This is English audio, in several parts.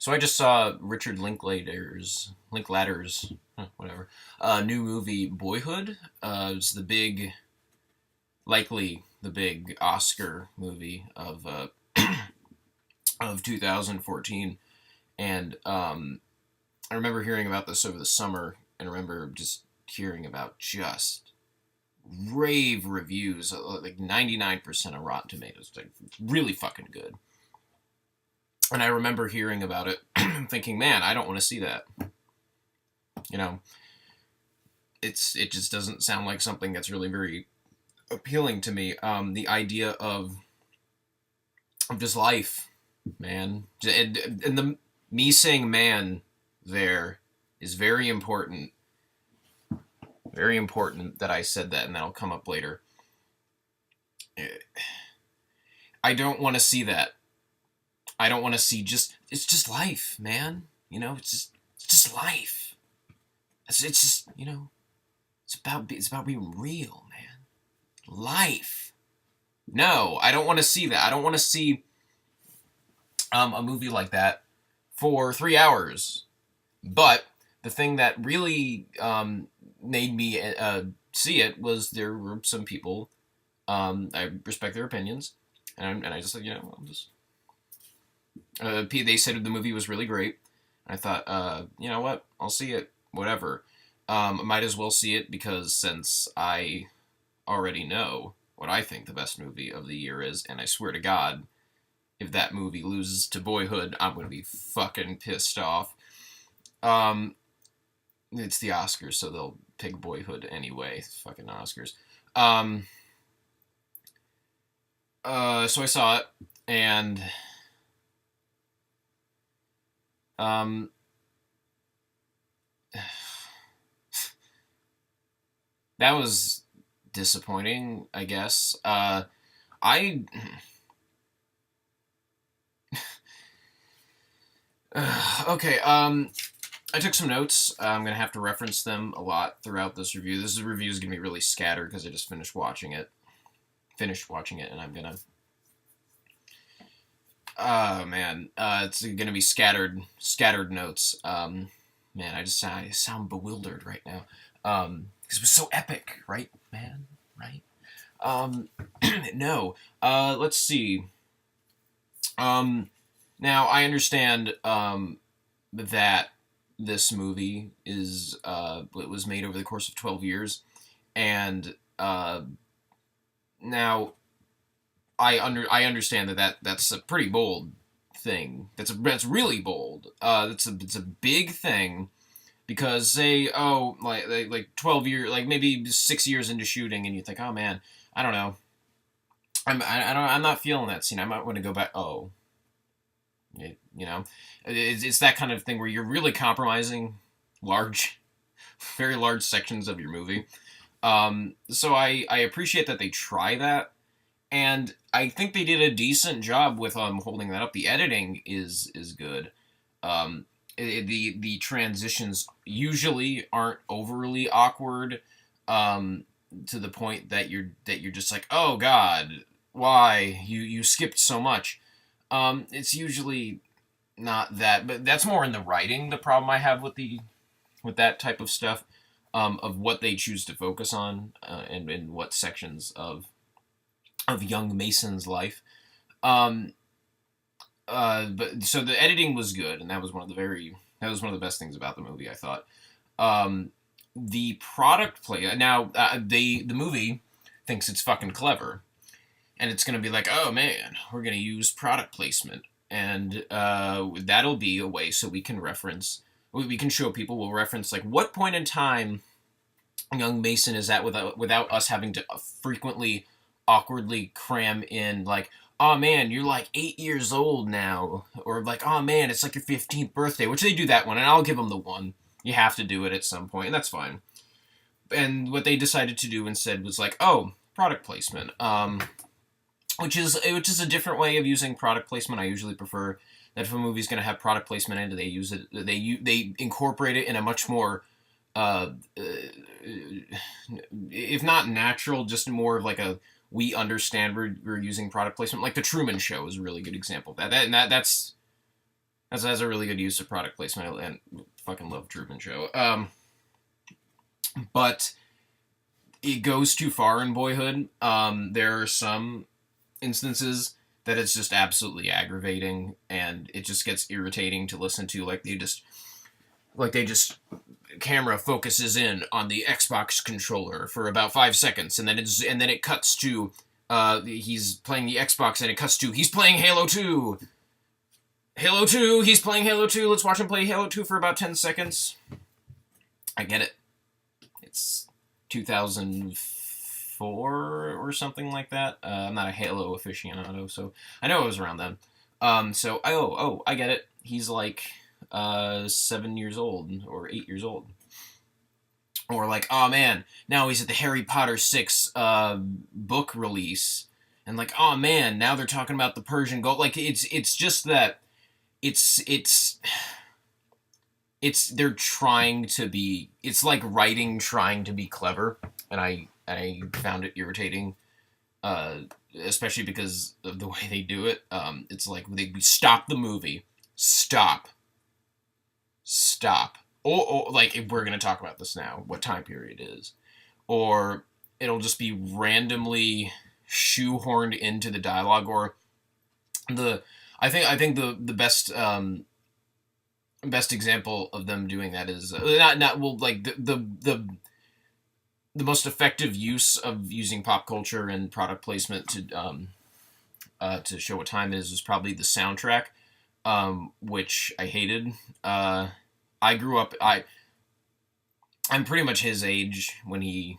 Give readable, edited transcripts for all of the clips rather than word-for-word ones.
So I just saw Richard Linklater's, whatever, new movie Boyhood. It's likely the big Oscar movie of 2014, and I remember hearing about this over the summer, and I remember just hearing about just rave reviews, like 99% of Rotten Tomatoes, like really fucking good. And I remember hearing about it, thinking, man, I don't want to see that. You know, it just doesn't sound like something that's really very appealing to me. The idea of just life, man, and the me saying man there is very important. Very important that I said that, and that'll come up later. I don't want to see that. I don't want to see it's just life, man. It's just life. It's just, it's about being real, man. Life. No, I don't want to see that. I don't want to see a movie like that for 3 hours. But the thing that really made me see it was there were some people, I respect their opinions, and I just said, I'll just. They said the movie was really great. I thought, you know what? I'll see it. Whatever. I might as well see it because since I already know what I think the best movie of the year is, and I swear to God, if that movie loses to Boyhood, I'm gonna be fucking pissed off. It's the Oscars, so they'll pick Boyhood anyway. Fucking Oscars. So I saw it, and that was disappointing, I guess. I okay. I took some notes. I'm gonna have to reference them a lot throughout this review. This review is gonna be really scattered because I just finished watching it, and I'm gonna. Oh man, it's gonna be scattered notes. Man, I sound bewildered right now. Because it was so epic, right, man? Right? No. Let's see. Now I understand that this movie it was made over the course of 12 years, and now I understand that's a pretty bold thing. That's really bold. It's a big thing because say like 12 years, like maybe 6 years into shooting, and you think, oh man, I don't know, I'm not feeling that scene. I might want to go back. Oh, it's that kind of thing where you're really compromising large, very large sections of your movie. So I appreciate that they try that, and I think they did a decent job with holding that up. The editing is good. The transitions usually aren't overly awkward, to the point that you're just like, oh God, why you skipped so much. It's usually not that, but that's more in the writing. The problem I have with that type of stuff, of what they choose to focus on, and what sections of young Mason's life. But so the editing was good, and that was one of the best things about the movie, I thought. The product play now, the movie thinks it's fucking clever, and it's gonna be like, oh man, we're gonna use product placement, and that'll be a way so we can show people, we'll reference like what point in time young Mason is at without us having to frequently awkwardly cram in like, oh man, you're like 8 years old now, or like, oh man, it's like your 15th birthday, which they do that one, and I'll give them the one. You have to do it at some point, and that's fine. And what they decided to do instead was like, oh, product placement, which is a different way of using product placement. I usually prefer that if a movie's going to have product placement in it, they use it, they incorporate it in a much more, if not natural, just more of like a, we understand we're using product placement. Like The Truman Show is a really good example of that. That's has a really good use of product placement, and fucking love Truman Show. But it goes too far in Boyhood. There are some instances that it's just absolutely aggravating, and it just gets irritating to listen to. Like they just camera focuses in on the Xbox controller for about 5 seconds, and then it cuts to he's playing the Xbox, and it cuts to he's playing Halo 2. Halo 2, he's playing Halo 2. Let's watch him play Halo 2 for about 10 seconds. I get it. It's 2004 or something like that. I'm not a Halo aficionado, so I know it was around then. I get it. He's like 7 years old or 8 years old. Or like, oh man, now he's at the Harry Potter 6 book release. And like, oh man, now they're talking about the Persian Gulf. Like, it's just that it's they're trying to be, it's like writing trying to be clever, and I found it irritating, especially because of the way they do it. It's like they stop the movie, stop. Or like, if we're gonna talk about this now, what time period it is, or it'll just be randomly shoehorned into the dialogue, or I think the best example of them doing that is the most effective use of using pop culture and product placement to show what time it is probably the soundtrack, which I hated. I grew up. I'm pretty much his age when he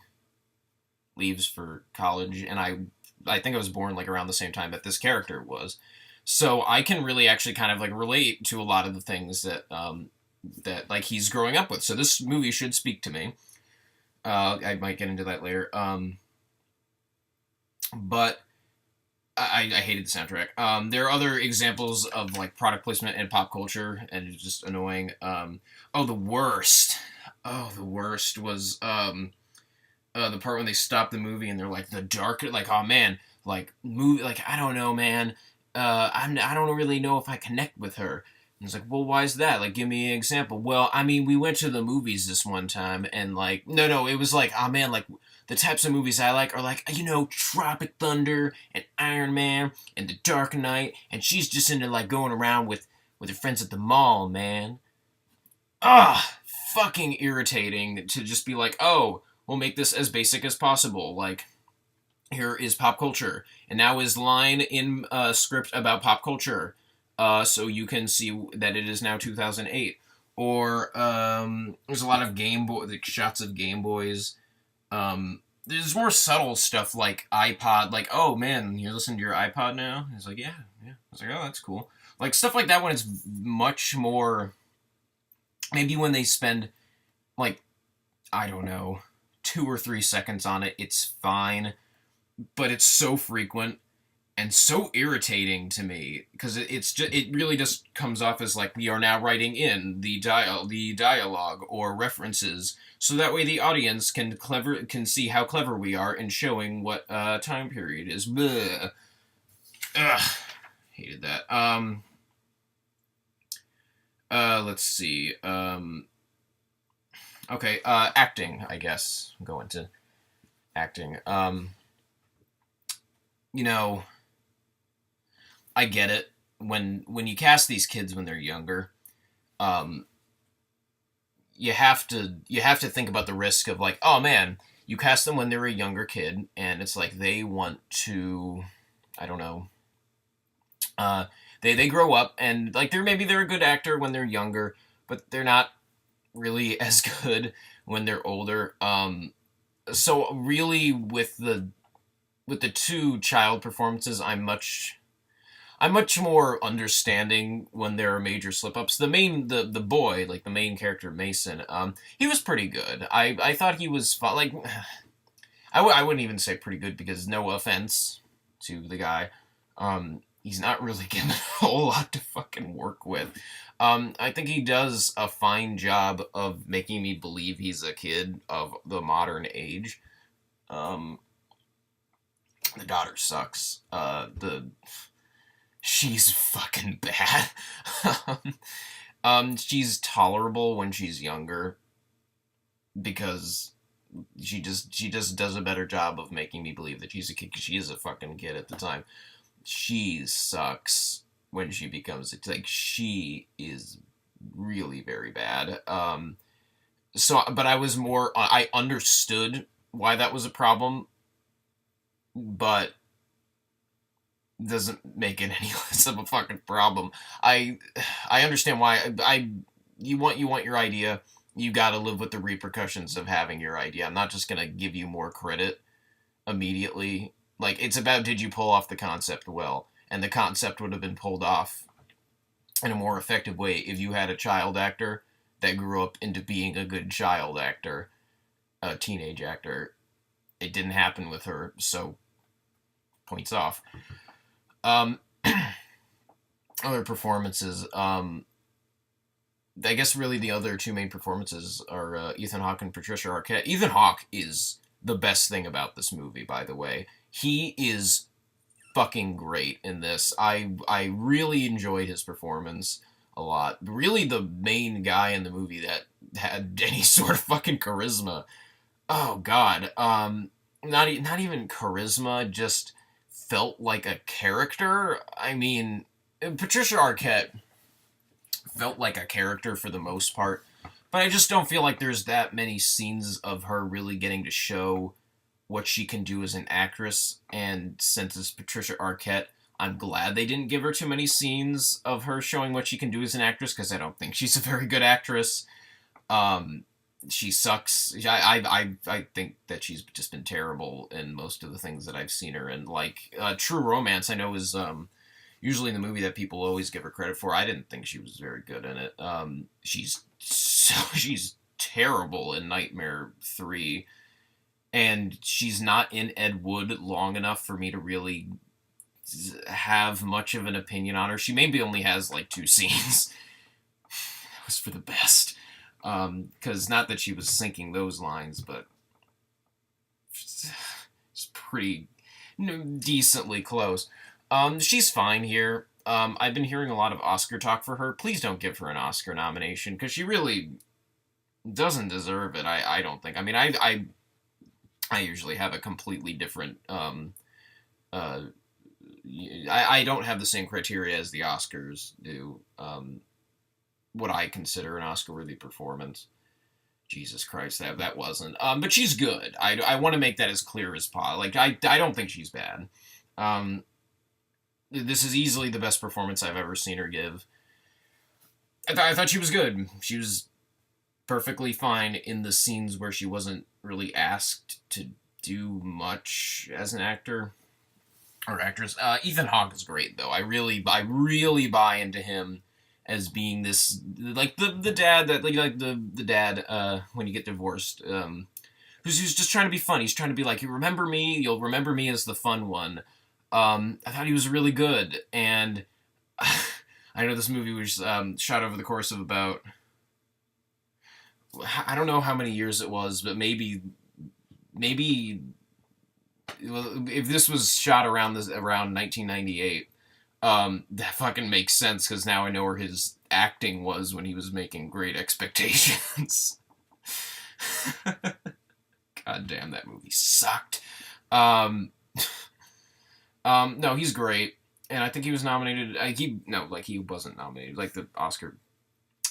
leaves for college, and I think I was born like around the same time that this character was. So I can really actually kind of like relate to a lot of the things that that like he's growing up with. So this movie should speak to me. I might get into that later. But I hated the soundtrack. There are other examples of like product placement and pop culture, and it's just annoying. The worst. Oh, the worst was the part when they stop the movie and they're like the dark, like, oh man, like movie, like, I don't know, man. I don't really know if I connect with her. And it's like, well, why is that? Like, give me an example. Well, I mean, we went to the movies this one time, and like, no, it was like, oh man, like, the types of movies I like are like, Tropic Thunder and Iron Man and The Dark Knight, and she's just into like going around with her friends at the mall, man. Fucking irritating to just be like, oh, we'll make this as basic as possible. Like, here is pop culture, and now is line in script about pop culture, so you can see that it is now 2008. Or there's a lot of like shots of Game Boys. There's more subtle stuff like iPod, like, oh man, you're listening to your iPod now? He's like, yeah. I was like, oh, that's cool. Like, stuff like that when it's much more, maybe when they spend, like, I don't know, 2 or 3 seconds on it, it's fine. But it's so frequent and so irritating to me, because it really just comes off as like, we are now writing in the dialogue or references, so that way the audience can see how clever we are in showing what time period is. Bleh. Ugh, hated that. Let's see. Okay, acting, I guess. Go into acting. I get it. When you cast these kids when they're younger, you have to think about the risk of like, oh man, you cast them when they're a younger kid, and it's like they want to, I don't know, they grow up, and like they're a good actor when they're younger, but they're not really as good when they're older. So really with the 2 child performances, I'm much more understanding when there are major slip-ups. The boy, like the main character, Mason, he was pretty good. I thought he was fun. Like, I wouldn't even say pretty good, because no offense to the guy, he's not really given a whole lot to fucking work with. I think he does a fine job of making me believe he's a kid of the modern age. The daughter sucks. She's fucking bad. She's tolerable when she's younger because she just does a better job of making me believe that she's a kid, 'cause she is a fucking kid at the time. She sucks when she becomes, it's like, she is really very bad. But I understood why that was a problem, but doesn't make it any less of a fucking problem. I I understand why. You want your idea. You got to live with the repercussions of having your idea. I'm not just gonna give you more credit immediately. Like, it's about, did you pull off the concept well, and the concept would have been pulled off in a more effective way if you had a child actor that grew up into being a good child actor, a teenage actor. It didn't happen with her, so points off. Um, Other performances. I guess really the other two main performances are Ethan Hawke and Patricia Arquette. Ethan Hawke is the best thing about this movie, by the way. He is fucking great in this. I really enjoyed his performance a lot. Really the main guy in the movie that had any sort of fucking charisma. Oh god. Not even charisma, just felt like a character. I mean, Patricia Arquette felt like a character for the most part, but I just don't feel like there's that many scenes of her really getting to show what she can do as an actress. And since it's Patricia Arquette, I'm glad they didn't give her too many scenes of her showing what she can do as an actress, because I don't think she's a very good actress. Um, she sucks. I think that she's just been terrible in most of the things that I've seen her in. Like True Romance, I know is usually the movie that people always give her credit for. I didn't think she was very good in it. She's terrible in Nightmare 3, and she's not in Ed Wood long enough for me to really have much of an opinion on her. She maybe only has like 2 scenes. That was for the best. Because not that she was sinking those lines, but it's pretty decently close. She's fine here. I've been hearing a lot of Oscar talk for her. Please don't give her an Oscar nomination, because she really doesn't deserve it. I don't think. I mean, I usually have a completely different. I don't have the same criteria as the Oscars do. What I consider an Oscar-worthy performance. Jesus Christ, that wasn't. But she's good. I want to make that as clear as possible. Like, I don't think she's bad. This is easily the best performance I've ever seen her give. I thought she was good. She was perfectly fine in the scenes where she wasn't really asked to do much as an actor or actress. Ethan Hawke is great, though. I really buy into him as being this, like, the dad that, like the dad when you get divorced, who's just trying to be fun. He's trying to be like, you remember me, you'll remember me as the fun one. I thought he was really good, and I know this movie was shot over the course of about, I don't know how many years it was, but maybe if this was shot around 1998. That fucking makes sense, because now I know where his acting was when he was making Great Expectations. God damn, that movie sucked. No, he's great, and I think he was nominated. He wasn't nominated. Like, the Oscar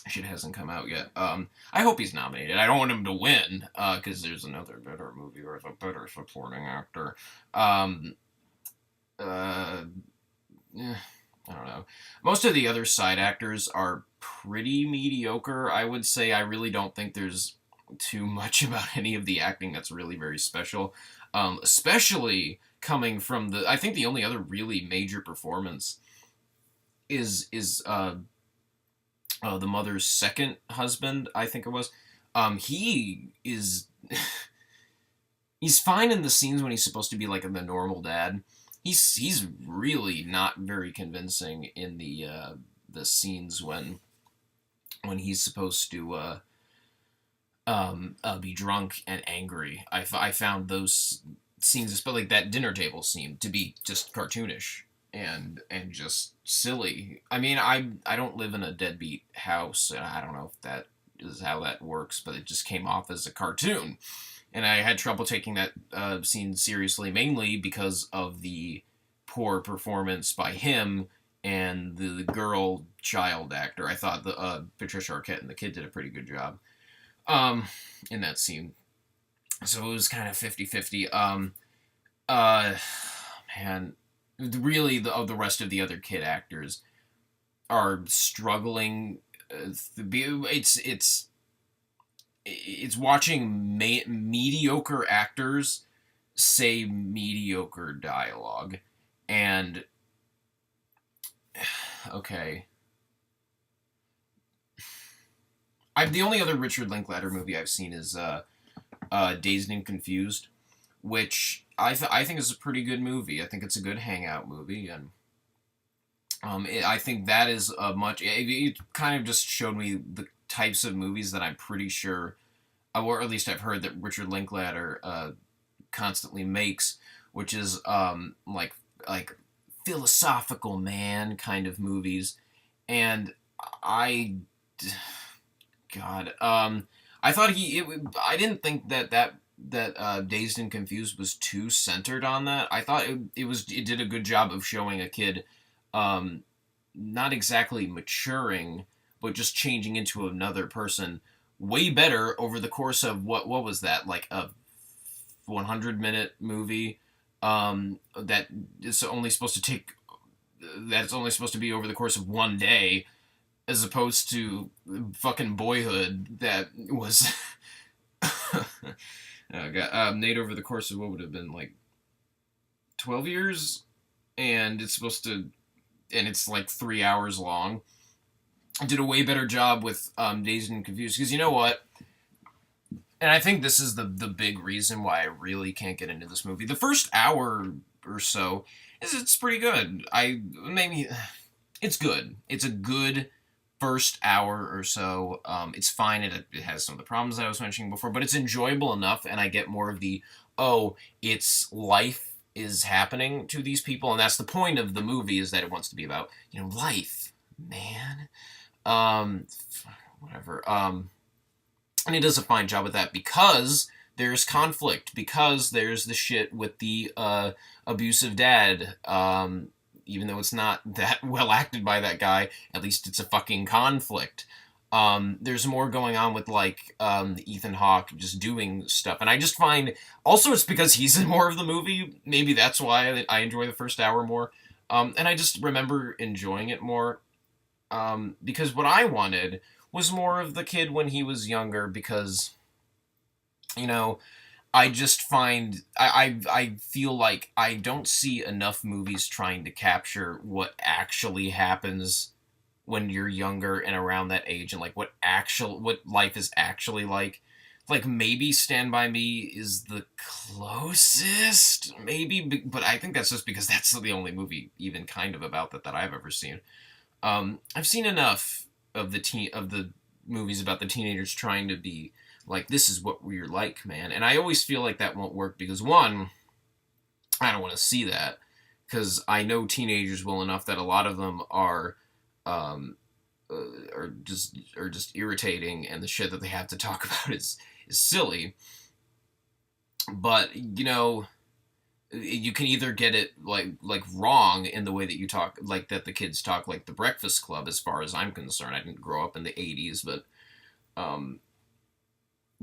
shit hasn't come out yet. I hope he's nominated. I don't want him to win, because there's another better movie or a better supporting actor. I don't know. Most of the other side actors are pretty mediocre, I would say. I really don't think there's too much about any of the acting that's really very special. Especially coming from I think the only other really major performance is the mother's second husband, I think it was. He is he's fine in the scenes when he's supposed to be like the normal dad. He's really not very convincing in the scenes when he's supposed to be drunk and angry. I found those scenes, especially like that dinner table scene, to be just cartoonish. and just silly. I mean, I don't live in a deadbeat house, and I don't know if that is how that works, but it just came off as a cartoon, and I had trouble taking that scene seriously, mainly because of the poor performance by him and the girl child actor. I thought the Patricia Arquette and the kid did a pretty good job um, in that scene. So it was kind of 50-50. Uh, man, really, the rest of the other kid actors are struggling. It's watching mediocre actors say mediocre dialogue, and okay, the only other Richard Linklater movie I've seen is Dazed and Confused, which I think is a pretty good movie. I think it's a good hangout movie, and I think that is a much. It kind of just showed me the types of movies that I'm pretty sure, or at least I've heard that Richard Linklater constantly makes, which is like philosophical man kind of movies, and I, God, I thought I didn't think that Dazed and Confused was too centered on that. I thought it did a good job of showing a kid, not exactly maturing, but just changing into another person way better over the course of what was that, like a 100-minute movie that is only supposed to take that's only supposed to be over the course of one day, as opposed to fucking Boyhood that was oh God, made over the course of what would have been like 12 years, and it's like 3 hours long. I did a way better job with Dazed and Confused, because you know what? And I think this is the big reason why I really can't get into this movie. The first hour or so it's pretty good. It's good. It's a good first hour or so. It's fine. It has some of the problems that I was mentioning before, but it's enjoyable enough, and I get more of the, oh, it's life is happening to these people, and that's the point of the movie, is that it wants to be about, life, man. Whatever. And it does a fine job with that, because there's conflict, because there's the shit with the abusive dad. Even though it's not that well acted by that guy, at least it's a fucking conflict. There's more going on with, like, Ethan Hawke just doing stuff. And I just find, also it's because he's in more of the movie. Maybe that's why I enjoy the first hour more. And I just remember enjoying it more. Because what I wanted was more of the kid when he was younger, because, I just find, I feel like I don't see enough movies trying to capture what actually happens when you're younger and around that age, and like what life is actually like. Like, maybe Stand By Me is the closest, maybe, but I think that's just because that's the only movie even kind of about that I've ever seen. I've seen enough of the movies about the teenagers trying to be like, this is what we're like, man. And I always feel like that won't work, because one, I don't want to see that, because I know teenagers well enough that a lot of them are just irritating, and the shit that they have to talk about is silly. But you can either get it like wrong in the way that you talk, like that the kids talk like the Breakfast Club, as far as I'm concerned. I didn't grow up in the 80s, but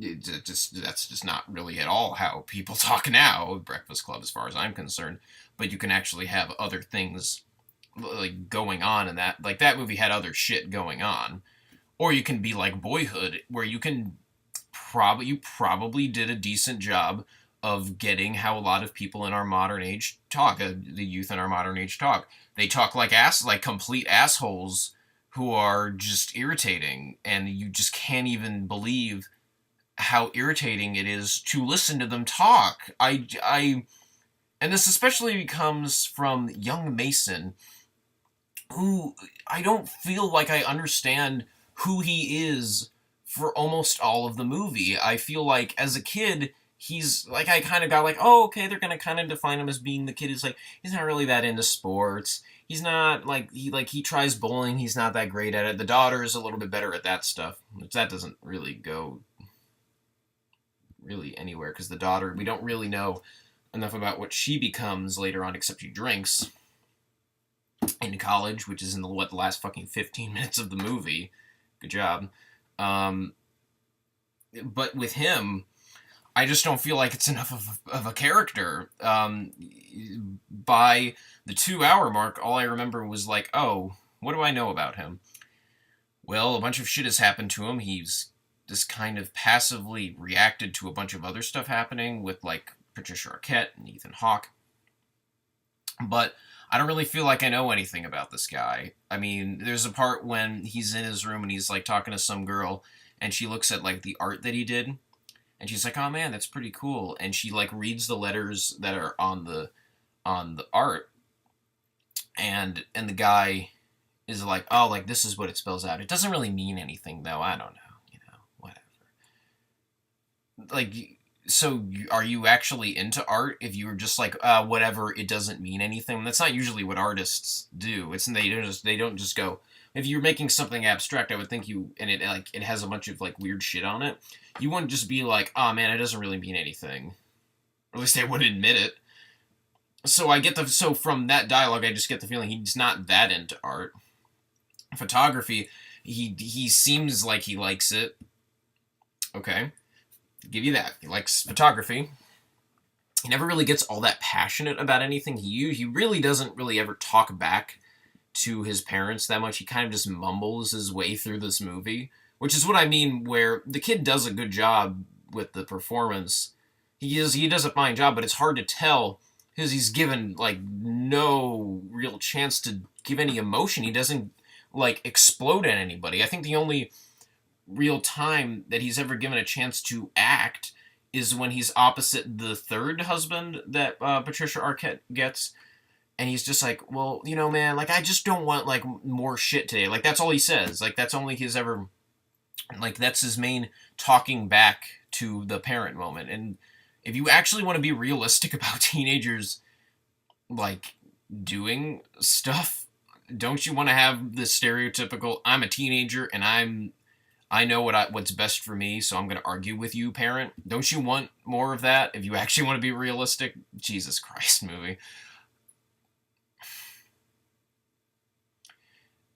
that's just not really at all how people talk now, Breakfast Club, as far as I'm concerned. But you can actually have other things like going on in that. Like, that movie had other shit going on. Or you can be like Boyhood, where you probably did a decent job of getting how a lot of people in our modern age talk, the youth in our modern age talk. They talk like complete assholes who are just irritating, and you just can't even believe how irritating it is to listen to them talk. And this especially comes from young Mason, who I don't feel like I understand who he is for almost all of the movie. I feel like as a kid, he's like, I kind of got like, oh, okay, they're gonna kind of define him as being the kid who's like, he's not really that into sports. He's not he tries bowling. He's not that great at it. The daughter is a little bit better at that stuff. Which that doesn't really go really anywhere because the daughter, we don't really know enough about what she becomes later on, except she drinks in college, which is in the last fucking 15 minutes of the movie. Good job. Um, but with him, I just don't feel like it's enough of a character. By the 2 hour mark, all I remember was like, oh, what do I know about him? Well, a bunch of shit has happened to him. He's just kind of passively reacted to a bunch of other stuff happening with, like, Patricia Arquette and Ethan Hawke. But I don't really feel like I know anything about this guy. I mean, there's a part when he's in his room and he's, like, talking to some girl, and she looks at, like, the art that he did, and she's like, oh man, that's pretty cool. And she, like, reads the letters that are on the art, and the guy is like, oh, like, this is what it spells out. It doesn't really mean anything, though. I don't know, whatever. Like, so are you actually into art if you were just like, whatever, it doesn't mean anything? That's not usually what artists do. They don't just go, if you're making something abstract, I would think it has a bunch of, like, weird shit on it, you wouldn't just be like, oh man, it doesn't really mean anything. Or at least they wouldn't admit it. So from that dialogue, I just get the feeling he's not that into art. Photography, he seems like he likes it. Okay, give you that. He likes photography. He never really gets all that passionate about anything. He really doesn't really ever talk back to his parents that much. He kind of just mumbles his way through this movie, which is what I mean, where the kid does a good job with the performance. He does a fine job, but it's hard to tell because he's given, like, no real chance to give any emotion. He doesn't, like, explode at anybody. I think the only real time that he's ever given a chance to act is when he's opposite the third husband that Patricia Arquette gets, and he's just like, well, man, like, I just don't want, like, more shit today. Like, that's all he says. Like, that's only his ever, like, that's his main talking back to the parent moment. And if you actually want to be realistic about teenagers, like, doing stuff, don't you want to have the stereotypical, I'm a teenager and I know what's best for me, so I'm going to argue with you, parent? Don't you want more of that if you actually want to be realistic? Jesus Christ, movie.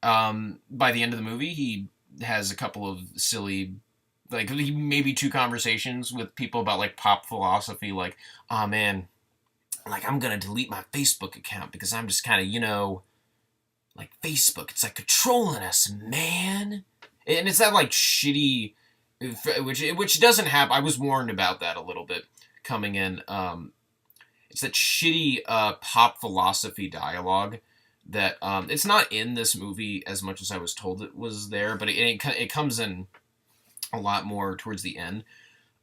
By the end of the movie, he has a couple of silly, like, maybe 2 conversations with people about, like, pop philosophy, like, oh man, like, I'm gonna delete my Facebook account because I'm just kind of, like, Facebook, it's like controlling us, man. And it's that, like, shitty, which doesn't have, I was warned about that a little bit coming in. It's that shitty pop philosophy dialogue that it's not in this movie as much as I was told it was there, but it comes in a lot more towards the end.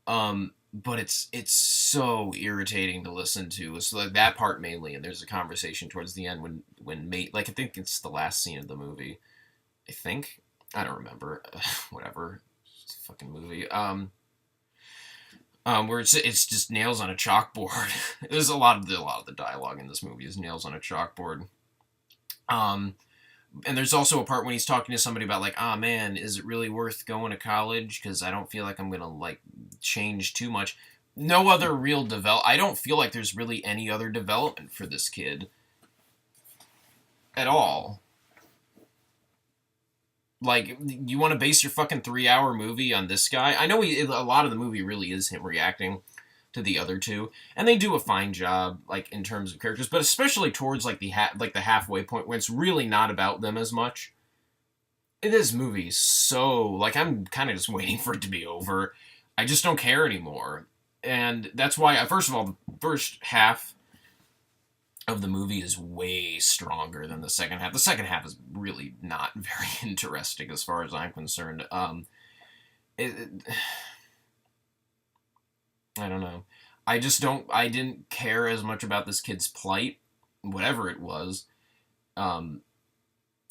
But it's so irritating to listen to. So, like, that part mainly, and there's a conversation towards the end when like, I think it's the last scene of the movie. I think, I don't remember. Whatever, it's a fucking movie. Where it's just nails on a chalkboard. There's a lot of the dialogue in this movie is nails on a chalkboard. And there's also a part when he's talking to somebody about, like, ah, man, is it really worth going to college? Because I don't feel like I'm going to, like, change too much. No other real I don't feel like there's really any other development for this kid. At all. Like, you want to base your fucking 3-hour movie on this guy? I know a lot of the movie really is him reacting to the other two, and they do a fine job, like, in terms of characters, but especially towards, like, the halfway point where it's really not about them as much. This movie is so, like, I'm kind of just waiting for it to be over. I just don't care anymore, and that's why, first of all, the first half of the movie is way stronger than the second half. The second half is really not very interesting as far as I'm concerned. I don't know. I didn't care as much about this kid's plight, whatever it was,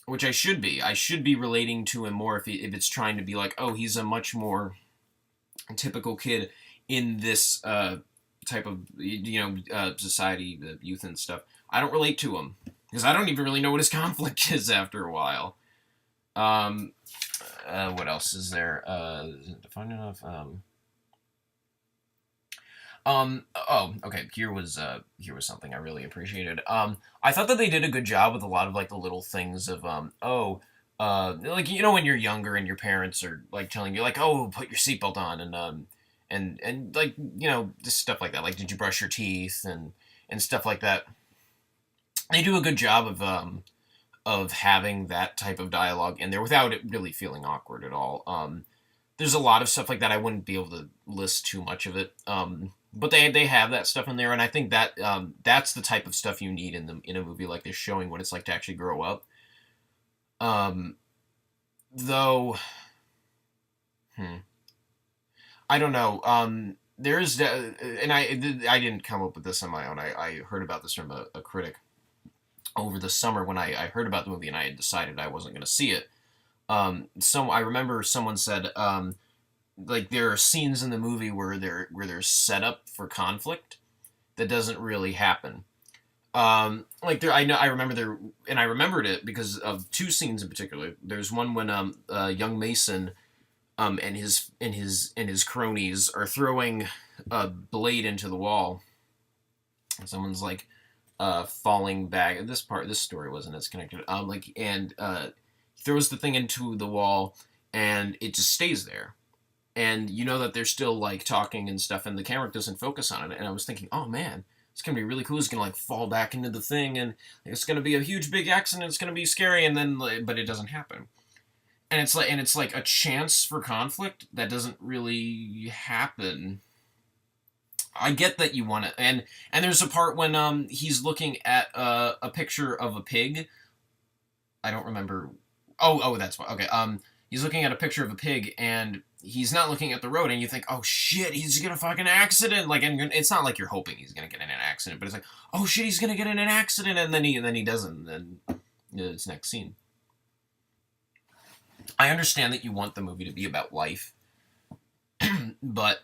which I should be. I should be relating to him more if it's trying to be like, oh, he's a much more typical kid in this type of society, the youth and stuff. I don't relate to him because I don't even really know what his conflict is after a while. Um, what else is there? Is it defined enough? Oh, okay. Here was something I really appreciated. I thought that they did a good job with a lot of like the little things of like when you're younger and your parents are like telling you like, oh, put your seatbelt on, and like just stuff like that. Like, did you brush your teeth and stuff like that. They do a good job of having that type of dialogue in there without it really feeling awkward at all. There's a lot of stuff like that. I wouldn't be able to list too much of it. But they have that stuff in there, and I think that that's the type of stuff you need in a movie like this, showing what it's like to actually grow up. Um, though, I don't know. There's and I didn't come up with this on my own. I heard about this from a critic over the summer when I heard about the movie and I had decided I wasn't going to see it. So I remember someone said like there are scenes in the movie where there's set up for conflict that doesn't really happen. Like there, I remember there, and I remembered it because of two scenes in particular. There's one when young Mason and his cronies are throwing a blade into the wall. And someone's like falling back. This story wasn't as connected. Throws the thing into the wall, and it just stays there. And you know that they're still like talking and stuff, and the camera doesn't focus on it. And I was thinking, oh man, it's gonna be really cool. It's gonna like fall back into the thing, and it's gonna be a huge big accident. It's gonna be scary, and then but it doesn't happen. And it's like a chance for conflict that doesn't really happen. I get that you want to, and there's a part when he's looking at a picture of a pig. I don't remember. Oh, that's why. Okay. He's looking at a picture of a pig, and he's not looking at the road, and you think, oh shit, he's gonna fucking accident. Like, and it's not like you're hoping he's gonna get in an accident, but it's like, oh shit, he's gonna get in an accident, and then he doesn't. And it's next scene. I understand that you want the movie to be about life, but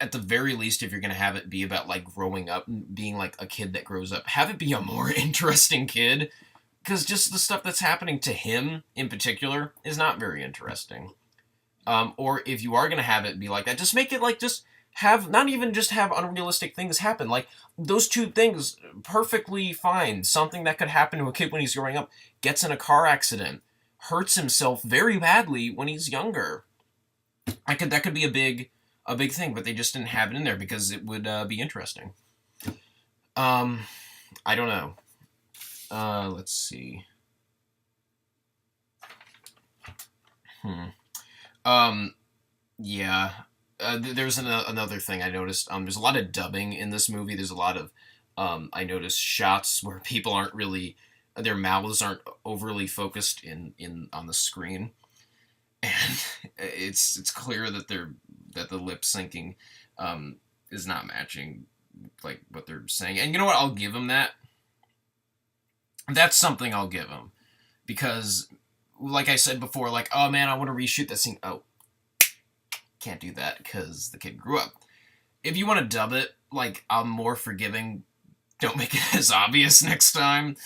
at the very least, if you're gonna have it be about like growing up, being like a kid that grows up, have it be a more interesting kid. Because just the stuff that's happening to him in particular is not very interesting. Or if you are going to have it be like that, just make it like just have, not even just have unrealistic things happen. Like those two things, perfectly fine. Something that could happen to a kid when he's growing up, gets in a car accident, hurts himself very badly when he's younger. That could be a big thing, but they just didn't have it in there because it would be interesting. I don't know. Let's see. Yeah. There's another thing I noticed. There's a lot of dubbing in this movie. There's a lot of, I noticed shots where people aren't really, their mouths aren't overly focused in on the screen, and it's clear that the lip syncing, is not matching like what they're saying. And you know what? I'll give them that. That's something I'll give him. Because, like I said before, like, oh man, I want to reshoot that scene. Oh, can't do that because the kid grew up. If you want to dub it, like, I'm more forgiving. Don't make it as obvious next time.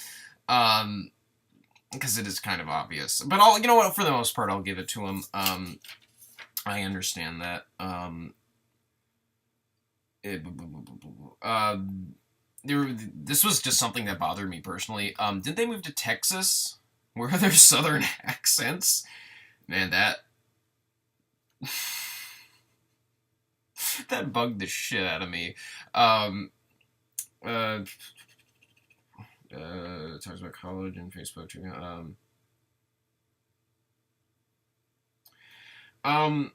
Because it is kind of obvious. But you know what, for the most part, I'll give it to him. I understand that. This was just something that bothered me personally. Didn't they move to Texas? Where are their southern accents? Man, that that bugged the shit out of me. Talks about college and Facebook too. And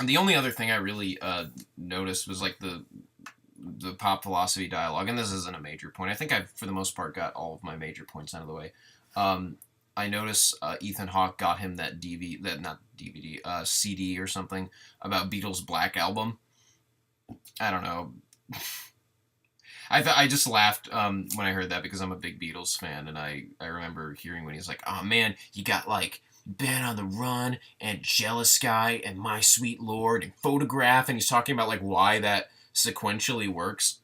the only other thing I really noticed was like the pop philosophy dialogue, and this isn't a major point. I think I've, for the most part, got all of my major points out of the way. I noticed Ethan Hawke got him that CD or something about Beatles' Black Album. I don't know. I just laughed when I heard that because I'm a big Beatles fan, and I remember hearing when he's like, "Oh man, you got like Been on the Run and Jealous Guy and My Sweet Lord and Photograph," and he's talking about like why that sequentially works.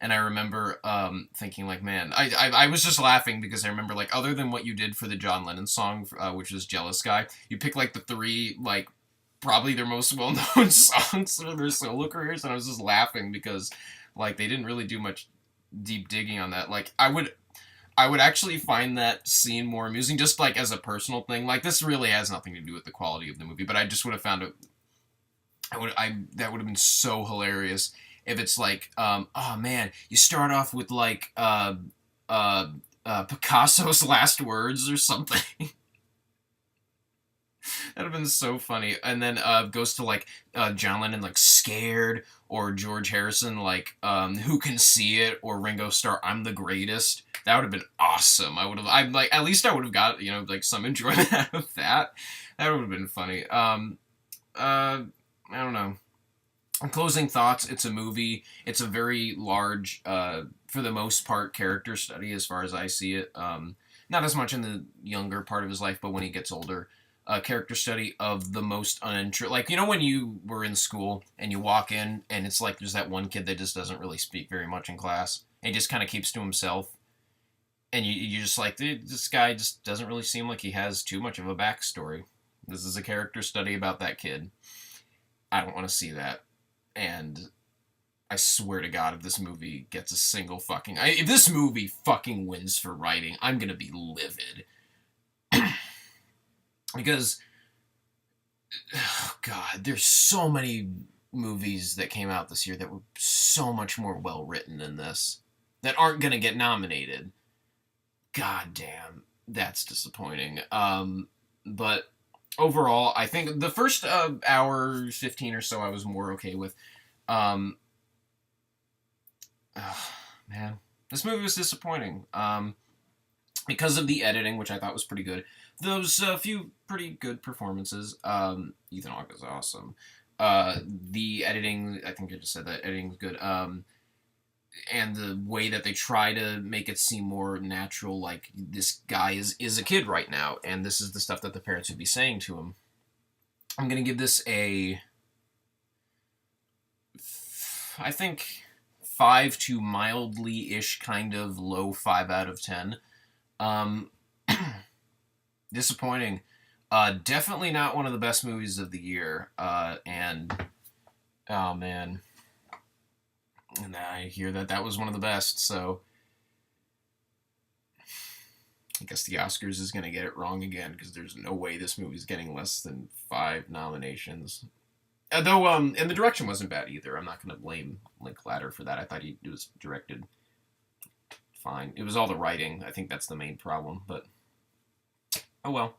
And I remember thinking like, man, I was just laughing because I remember like other than what you did for the John Lennon song, which was Jealous Guy, you picked like the three like probably their most well-known songs for their solo careers, and I was just laughing because like they didn't really do much deep digging on that. Like I would actually find that scene more amusing just like as a personal thing. Like this really has nothing to do with the quality of the movie, but I just would have found it I that would have been so hilarious if it's like oh man, you start off with like Picasso's last words or something. That'd have been so funny. And then goes to like John Lennon like Scared, or George Harrison like Who Can See It, or Ringo Starr I'm the Greatest. That would have been awesome. I like at least I would have got, you know, like some enjoyment out of that. That would have been funny. I don't know. Closing thoughts, it's a movie. It's a very large, for the most part, character study as far as I see it. Not as much in the younger part of his life, but when he gets older. Character study of the most uninteresting. Like, you know when you were in school and you walk in and it's like there's that one kid that just doesn't really speak very much in class and he just kind of keeps to himself. And you just like, this guy just doesn't really seem like he has too much of a backstory. This is a character study about that kid. I don't want to see that. And I swear to God, if this movie gets a single fucking... if this movie fucking wins for writing, I'm going to be livid. Because, oh God, there's so many movies that came out this year that were so much more well-written than this that aren't going to get nominated. God damn, that's disappointing. But overall, I think the first hour 15 or so I was more okay with. Man, this movie was disappointing. Because of the editing, which I thought was pretty good. Those few pretty good performances. Ethan Hawke is awesome. The editing, I think I just said that, editing's good. And the way that they try to make it seem more natural, like this guy is a kid right now, and this is the stuff that the parents would be saying to him. I'm going to give this a, I think, 5 to mildly-ish kind of low 5 out of 10. Disappointing. Definitely not one of the best movies of the year. And, oh man. And I hear that was one of the best, so I guess the Oscars is going to get it wrong again, because there's no way this movie's getting less than 5 nominations. Though, and the direction wasn't bad either. I'm not going to blame Linklater for that. I thought it was directed fine. It was all the writing. I think that's the main problem, but oh well.